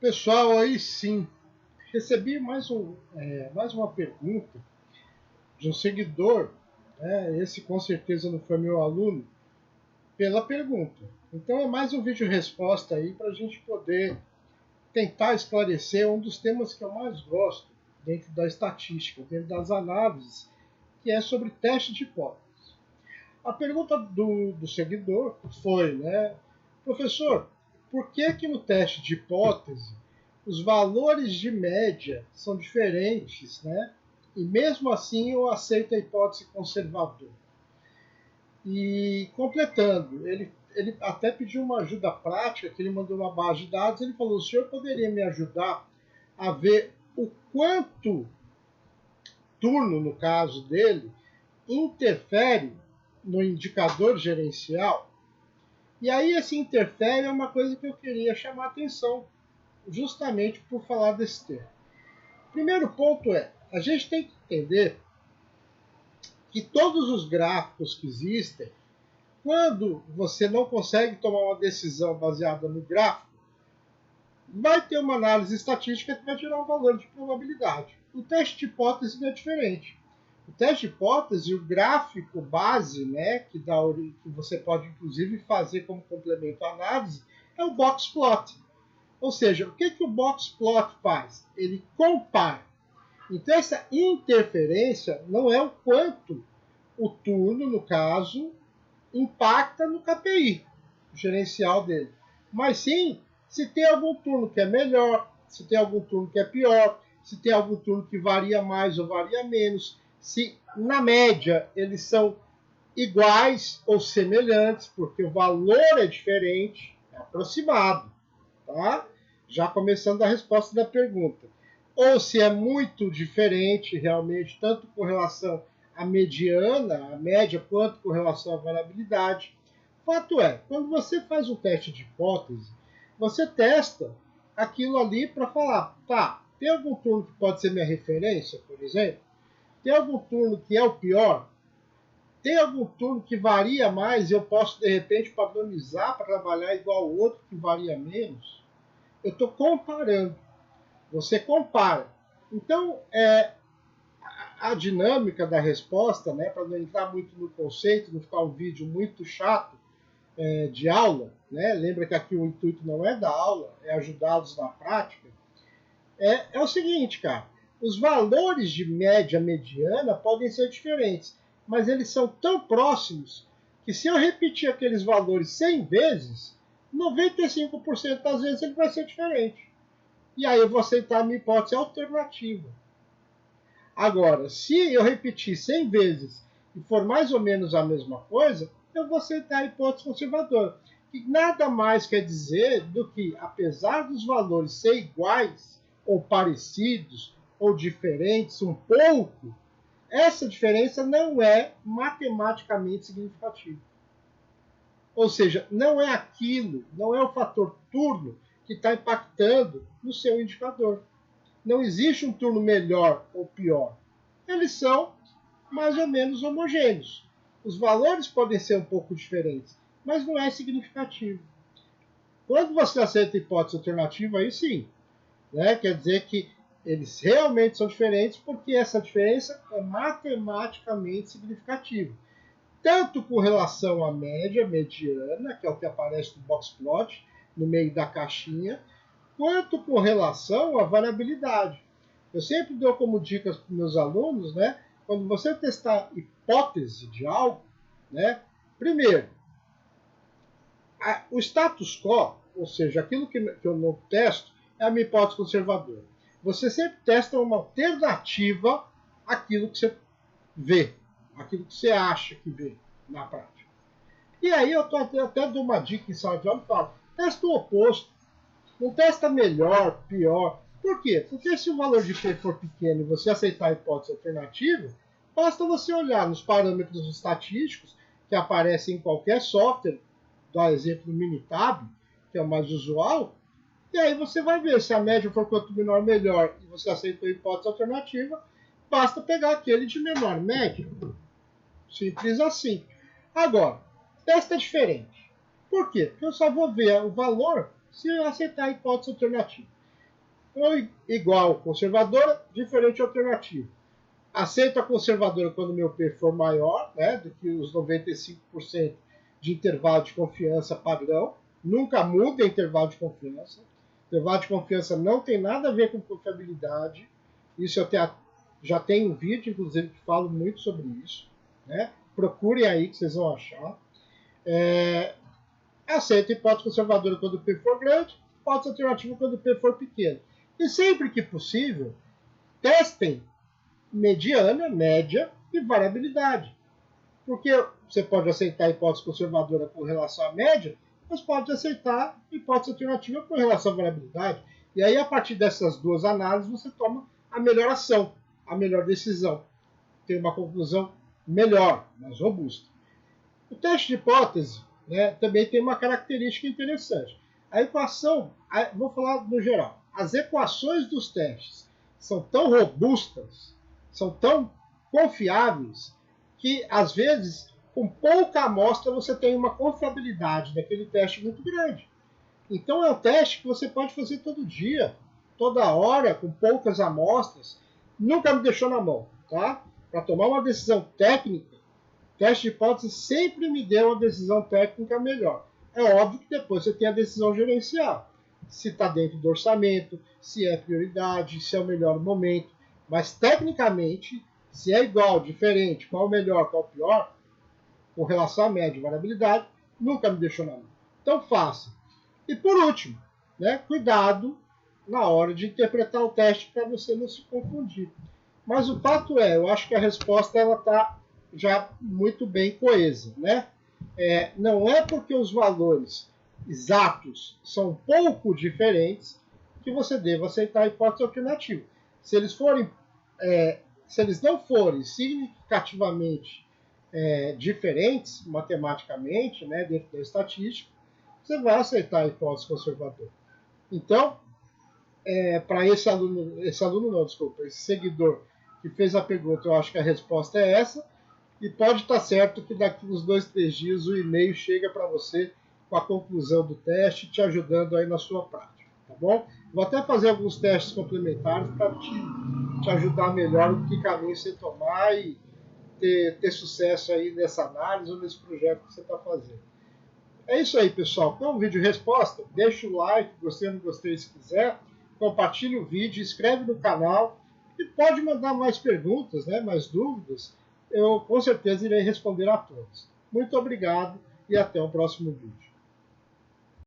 Pessoal, aí sim, recebi mais uma pergunta de um seguidor, esse com certeza não foi meu aluno, pela pergunta. Então é mais um vídeo resposta aí para a gente poder tentar esclarecer um dos temas que eu mais gosto dentro da estatística, dentro das análises, que é sobre teste de hipótese. A pergunta do seguidor foi, professor, por que no teste de hipótese os valores de média são diferentes, né? E mesmo assim eu aceito a hipótese conservadora. E completando, ele até pediu uma ajuda prática, que ele mandou uma base de dados, ele falou, o senhor poderia me ajudar a ver o quanto turno, no caso dele, interfere no indicador gerencial? E aí esse interfere é uma coisa que eu queria chamar a atenção, justamente por falar desse tema. Primeiro ponto é, a gente tem que entender que todos os gráficos que existem, quando você não consegue tomar uma decisão baseada no gráfico, vai ter uma análise estatística que vai tirar um valor de probabilidade. O teste de hipótese não é diferente. O teste de hipótese, o gráfico base, que você pode inclusive fazer como complemento à análise, é o box plot. Ou seja, o que o box plot faz? Ele compara. Então essa interferência não é o quanto o turno, no caso, impacta no KPI gerencial dele, mas sim se tem algum turno que é melhor, se tem algum turno que é pior, se tem algum turno que varia mais ou varia menos, se na média eles são iguais ou semelhantes, porque o valor é diferente, é aproximado, tá? Já começando a resposta da pergunta. Ou se é muito diferente realmente, tanto com relação à mediana, à média, quanto com relação à variabilidade. Fato é, quando você faz um teste de hipótese, você testa aquilo ali para falar, tá, tem algum turno que pode ser minha referência, por exemplo? Tem algum turno que é o pior? Tem algum turno que varia mais e eu posso, de repente, padronizar para trabalhar igual ao outro que varia menos? Eu estou comparando. Você compara. Então, a dinâmica da resposta, para não entrar muito no conceito, não ficar um vídeo muito chato de aula, lembra que aqui o intuito não é da aula, é ajudá-los na prática, é o seguinte, cara, os valores de média mediana podem ser diferentes, mas eles são tão próximos que se eu repetir aqueles valores 100 vezes, 95% das vezes ele vai ser diferente. E aí eu vou aceitar a minha hipótese alternativa. Agora, se eu repetir 100 vezes e for mais ou menos a mesma coisa, eu vou aceitar a hipótese conservadora. Que nada mais quer dizer do que, apesar dos valores serem iguais, ou parecidos, ou diferentes um pouco, essa diferença não é matematicamente significativa. Ou seja, não é aquilo, não é o fator turno que está impactando no seu indicador. Não existe um turno melhor ou pior. Eles são mais ou menos homogêneos. Os valores podem ser um pouco diferentes, mas não é significativo. Quando você aceita a hipótese alternativa, aí sim, quer dizer que eles realmente são diferentes porque essa diferença é matematicamente significativa. Tanto com relação à média, mediana, que é o que aparece no box plot, no meio da caixinha, quanto com relação à variabilidade. Eu sempre dou como dicas para os meus alunos, quando você testar hipótese de algo, primeiro, o status quo, ou seja, aquilo que eu não testo, é a minha hipótese conservadora. Você sempre testa uma alternativa àquilo que você vê, aquilo que você acha que vê na prática. E aí eu até dou uma dica em sala de aula e falo, testa o oposto. Não testa melhor, pior. Por quê? Porque se o valor de P for pequeno e você aceitar a hipótese alternativa, basta você olhar nos parâmetros estatísticos que aparecem em qualquer software, dá exemplo do Minitab, que é o mais usual, e aí você vai ver se a média for quanto menor, melhor, e você aceitou a hipótese alternativa, basta pegar aquele de menor média. Simples assim. Agora, testa diferente. Por quê? Porque eu só vou ver o valor se eu aceitar a hipótese alternativa. Ou igual conservadora, diferente alternativa. Aceito a conservadora quando o meu P for maior, né, do que os 95% de intervalo de confiança padrão. Nunca muda intervalo de confiança. Intervalo de confiança não tem nada a ver com confiabilidade. Isso eu já tenho um vídeo, inclusive, que falo muito sobre isso. Né? Procurem aí que vocês vão achar. Aceito hipótese conservadora quando o P for grande, hipótese alternativa quando o P for pequeno. E sempre que possível, testem mediana, média e variabilidade. Porque você pode aceitar a hipótese conservadora com relação à média, mas pode aceitar a hipótese alternativa com relação à variabilidade. E aí, a partir dessas duas análises, você toma a melhor ação, a melhor decisão. Tem uma conclusão melhor, mais robusta. O teste de hipótese, né, também tem uma característica interessante. A equação, vou falar no geral, as equações dos testes são tão robustas, são tão confiáveis, que às vezes, com pouca amostra, você tem uma confiabilidade daquele teste muito grande. Então é um teste que você pode fazer todo dia, toda hora, com poucas amostras. Nunca me deixou na mão, tá? Para tomar uma decisão técnica, teste de hipótese sempre me deu uma decisão técnica melhor. É óbvio que depois você tem a decisão gerencial. Se está dentro do orçamento, se é prioridade, se é o melhor momento. Mas tecnicamente, se é igual, diferente, qual o melhor, qual o pior, com relação à média e variabilidade, nunca me deixou na mão. Então faça. E por último, né, cuidado na hora de interpretar o teste para você não se confundir. Mas o fato é, eu acho que a resposta está já muito bem coesa. Né? Não é porque os valores exatos são um pouco diferentes que você deva aceitar a hipótese alternativa. Se eles não forem significativamente diferentes matematicamente, né, dentro da estatística, você vai aceitar a hipótese conservadora. Então, para esse seguidor que fez a pergunta, eu acho que a resposta é essa, e pode estar certo que daqui uns 2, 3 dias o e-mail chega para você com a conclusão do teste, te ajudando aí na sua prática, tá bom? Vou até fazer alguns testes complementares para te ajudar melhor o que caminho você tomar e ter sucesso aí nessa análise ou nesse projeto que você está fazendo. É isso aí, pessoal. Então, um vídeo resposta, deixa o like, gostei ou não gostei se quiser, compartilhe o vídeo, inscreve no canal e pode mandar mais perguntas, né, mais dúvidas. Eu com certeza irei responder a todos. Muito obrigado e até o próximo vídeo.